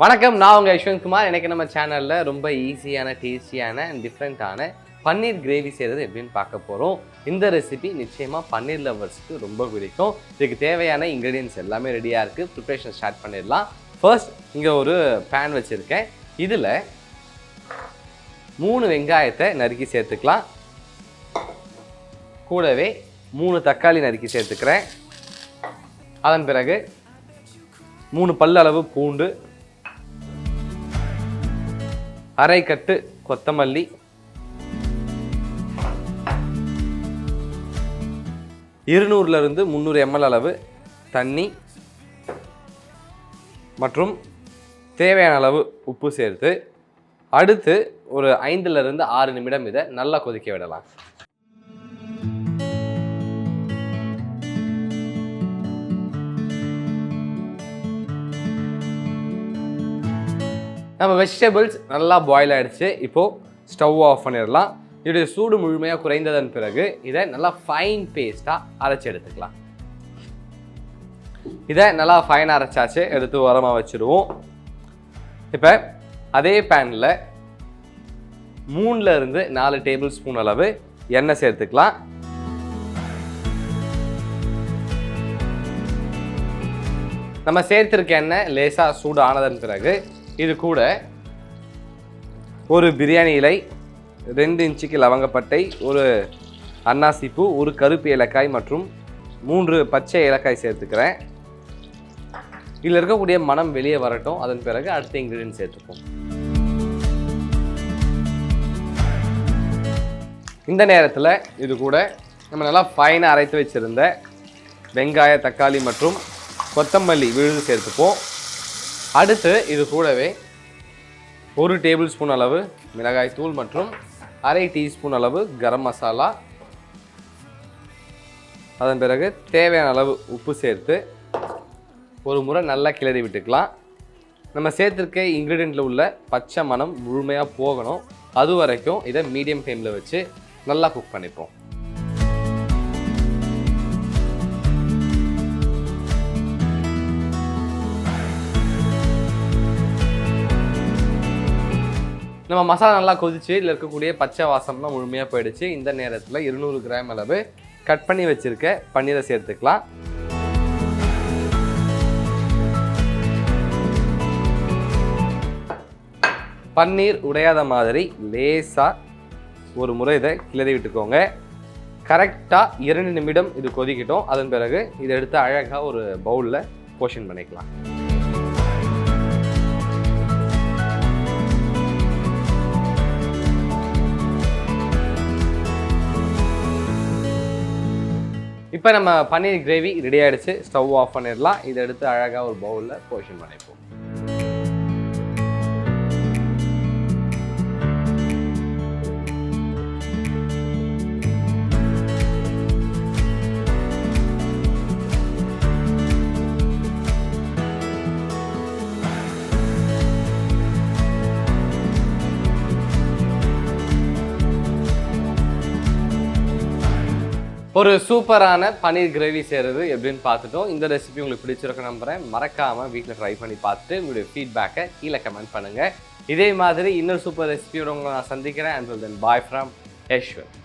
வணக்கம், நான் உங்கள் யஷ்வந்த் குமார். எனக்கு நம்ம சேனலில் ரொம்ப ஈஸியான, டேஸ்டியான அண்ட் டிஃப்ரெண்ட்டான பன்னீர் கிரேவி செய்கிறது எப்படின்னு பார்க்க போகிறோம். இந்த ரெசிபி நிச்சயமாக பன்னீர் லவர்ஸ்க்கு ரொம்ப பிடிக்கும். இதுக்கு தேவையான இன்க்ரீடியன்ஸ் எல்லாமே ரெடியாக இருக்குது. ப்ரிப்ரேஷன் ஸ்டார்ட் பண்ணிடலாம். ஃபர்ஸ்ட் இங்கே ஒரு பேன் வச்சுருக்கேன். இதில் 3 வெங்காயத்தை நறுக்கி சேர்த்துக்கலாம். கூடவே 3 தக்காளி நறுக்கி சேர்த்துக்கிறேன். அதன் பிறகு 3 பல் அளவு பூண்டு, அரை கட்டு கொத்தமல்லி, 200 to 300 ml அளவு தண்ணி மற்றும் தேவையான அளவு உப்பு சேர்த்து அடுத்து ஒரு 5 to 6 நிமிடம் இதை நல்லா கொதிக்க விடலாம். நம்ம வெஜிடபிள்ஸ் நல்லா பாயில் ஆகிடுச்சு. இப்போது ஸ்டவ் ஆஃப் பண்ணிடலாம். இதோடைய சூடு முழுமையாக குறைந்ததன் பிறகு இதை நல்லா ஃபைன் பேஸ்ட்டாக அரைச்சி எடுத்துக்கலாம். இதை நல்லா ஃபைன் அரைச்சாச்சு, எடுத்து உரமாக வச்சுடுவோம். இப்போ அதே பேனில் 3 to 4 டேபிள் ஸ்பூன் அளவு எண்ணெய் சேர்த்துக்கலாம். நம்ம சேர்த்துருக்க எண்ணெய் லேசாக சூடு ஆனதன் பிறகு இது கூட ஒரு பிரியாணி இலை, 2 இன்ச்சுக்கு லவங்கப்பட்டை, ஒரு அன்னாசி பூ, ஒரு கருப்பு ஏலக்காய் மற்றும் 3 பச்சை ஏலக்காய் சேர்த்துக்கிறேன். இதில் இருக்கக்கூடிய மனம் வெளியே வரட்டும். அதன் பிறகு அடுத்த இன்க்ரீடியன்ட் சேர்த்துப்போம். இந்த நேரத்தில் இது கூட நம்ம நல்லா ஃபைனாக அரைத்து வச்சுருந்த வெங்காய, தக்காளி மற்றும் கொத்தமல்லி விழுது சேர்த்துப்போம். அடுத்து இது கூடவே 1 டேபிள் ஸ்பூன் அளவு மிளகாய் தூள் மற்றும் அரை டீஸ்பூன் அளவு கரம் மசாலா, அதன் பிறகு தேவையான அளவு உப்பு சேர்த்து ஒரு முறை நல்லா கிளறி விட்டுக்கலாம். நம்ம சேர்த்துருக்க இன்க்ரீடியண்ட்டில் உள்ள பச்சை மணம் முழுமையாக போகணும். அது வரைக்கும் இதை மீடியம் ஃப்ளேமில் வச்சு நல்லா குக் பண்ணிப்போம். நம்ம மசாலா நல்லா கொதிச்சு இதில் இருக்கக்கூடிய பச்சை வாசம்லாம் முழுமையாக போயிடுச்சு. இந்த நேரத்தில் 200 கிராம் அளவு கட் பண்ணி வச்சுருக்க பன்னீரை சேர்த்துக்கலாம். பன்னீர் உடையாத மாதிரி லேசாக ஒரு முறை இதை கிளறி விட்டுக்கோங்க. கரெக்டாக 2 நிமிடம் இது கொதிக்கட்டும். அதன் பிறகு இதை எடுத்து அழகாக ஒரு பவுலில் போர்ஷன் பண்ணிக்கலாம். இப்போ நம்ம பன்னீர் கிரேவி ரெடி ஆகிடுச்சு. ஸ்டவ் ஆஃப் பண்ணிடலாம். இதை எடுத்து அழகாக ஒரு பவுலில் போர்ஷன் பண்ணிப்போம். ஒரு சூப்பரான பன்னீர் கிரேவி செய்கிறது எப்படின்னு பார்த்துட்டோம். இந்த ரெசிபி உங்களுக்கு பிடிச்சிருக்க நம்புகிறேன். மறக்காமல் வீட்டில் ட்ரை பண்ணி பார்த்துட்டு உங்களுடைய ஃபீட்பேக்கை கீழே கமெண்ட் பண்ணுங்கள். இதே மாதிரி இன்னொரு சூப்பர் ரெசிபியோட உங்களை நான் சந்திக்கிறேன். And then bye from Yashwant.